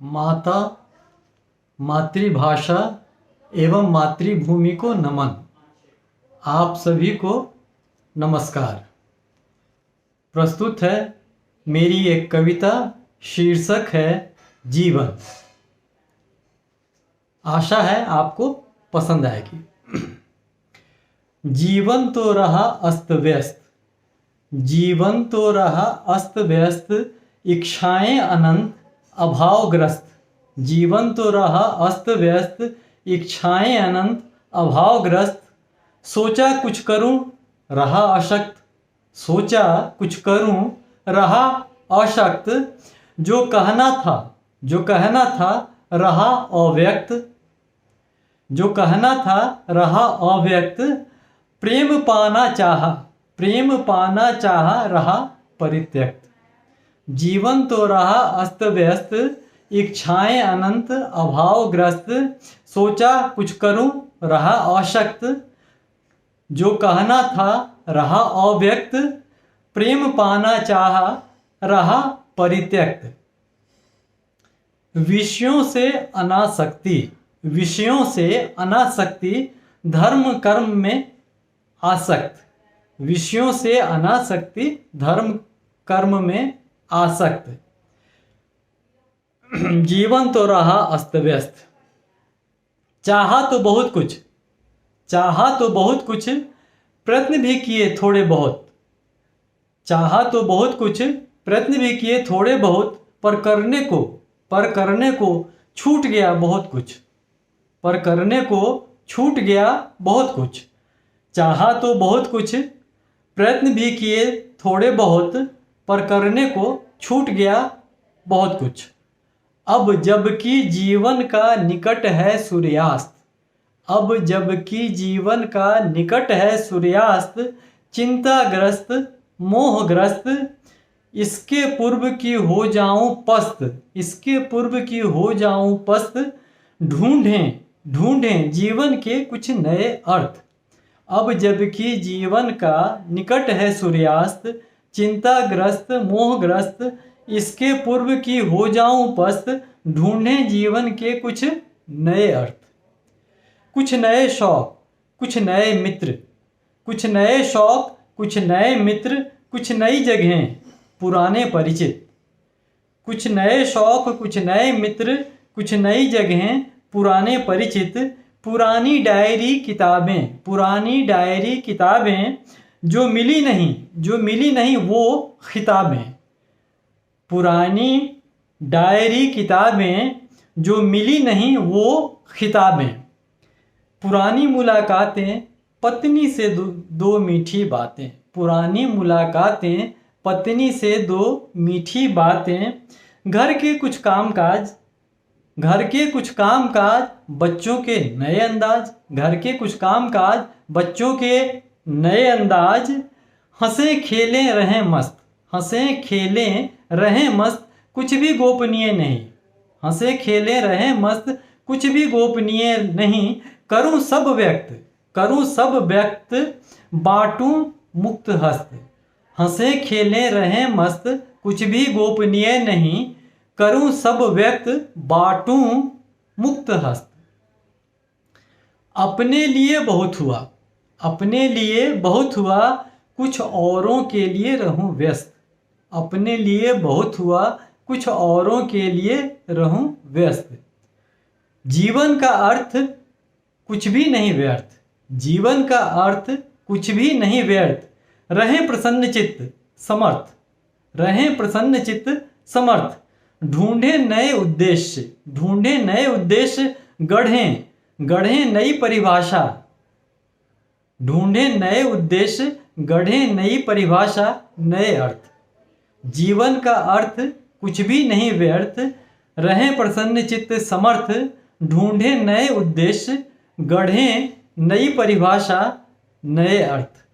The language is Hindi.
माता, मातृभाषा एवं मातृभूमि को नमन। आप सभी को नमस्कार। प्रस्तुत है मेरी एक कविता, शीर्षक है जीवन। आशा है आपको पसंद आएगी। जीवन तो रहा अस्त व्यस्त, जीवन तो रहा अस्त व्यस्त, इच्छाएं अनंत अभावग्रस्त। जीवन तो रहा अस्त व्यस्त, इच्छाएं अनंत अभावग्रस्त। सोचा कुछ करूं रहा अशक्त, सोचा कुछ करूं रहा अशक्त। जो कहना था रहा अव्यक्त, जो कहना था रहा अव्यक्त। प्रेम पाना चाहा रहा परित्यक्त। जीवन तो रहा अस्त व्यस्त, इच्छाएं अनंत अभावग्रस्त। सोचा कुछ करूं रहा अशक्त, जो कहना था रहा अव्यक्त। प्रेम पाना चाहा रहा परित्यक्त। विषयों से अनासक्ति, धर्म कर्म में आसक्त। विषयों से अनासक्ति, धर्म कर्म में आसक्त। जीवन तो रहा अस्त व्यस्त। चाहा तो बहुत कुछ, प्रयत्न भी किए थोड़े बहुत। चाहा तो बहुत कुछ, प्रयत्न भी किए थोड़े बहुत। पर करने को छूट गया बहुत कुछ। पर करने को छूट गया बहुत कुछ। चाहा तो बहुत कुछ, प्रयत्न भी किए थोड़े बहुत। पर करने को छूट गया बहुत कुछ। अब जबकि जीवन का निकट है सूर्यास्त, अब जबकि जीवन का निकट है सूर्यास्त। चिंताग्रस्त मोहग्रस्त, इसके पूर्व की हो जाऊं पस्त, इसके पूर्व की हो जाऊं पस्त। ढूंढें जीवन के कुछ नए अर्थ। अब जबकि जीवन का निकट है सूर्यास्त। चिंताग्रस्त मोहग्रस्त, इसके पूर्व की हो जाऊं पस्त। ढूंढें जीवन के कुछ नए अर्थ। कुछ नए शौक, कुछ नए मित्र, कुछ नए शौक, कुछ नए मित्र। कुछ नई जगहें, पुराने परिचित। कुछ नए शौक, कुछ नए मित्र, कुछ नई जगहें, पुराने परिचित। पुरानी डायरी किताबें, जो मिली नहीं वो खिताबें। पुरानी डायरी किताबें, जो मिली नहीं वो खिताबें। पुरानी मुलाकातें, पत्नी से दो मीठी बातें। पुरानी मुलाकातें, पत्नी से दो मीठी बातें। घर के कुछ कामकाज, बच्चों के नए अंदाज। घर के कुछ कामकाज, बच्चों के नए अंदाज। हंसे खेलें रहें मस्त, हंसे खेलें रहें मस्त। कुछ भी गोपनीय नहीं, हंसे खेलें रहें मस्त। कुछ भी गोपनीय नहीं। करूं सब व्यक्त, बाटूं मुक्त हस्त। हंसे खेलें रहें मस्त, कुछ भी गोपनीय नहीं। करूं सब व्यक्त, बाटूं मुक्त हस्त। अपने लिए बहुत हुआ, कुछ औरों के लिए रहूं व्यस्त। अपने लिए बहुत हुआ, कुछ औरों के लिए रहूं व्यस्त। जीवन का अर्थ कुछ भी नहीं व्यर्थ, जीवन का अर्थ कुछ भी नहीं व्यर्थ। रहें प्रसन्न चित्त समर्थ। ढूंढें नए उद्देश्य, गढ़ें नई परिभाषा। ढूंढें नए उद्देश्य, गढ़ें नई परिभाषा, नए अर्थ। जीवन का अर्थ कुछ भी नहीं व्यर्थ। रहें प्रसन्न चित्त समर्थ। ढूंढें नए उद्देश्य, गढ़ें नई परिभाषा, नए अर्थ।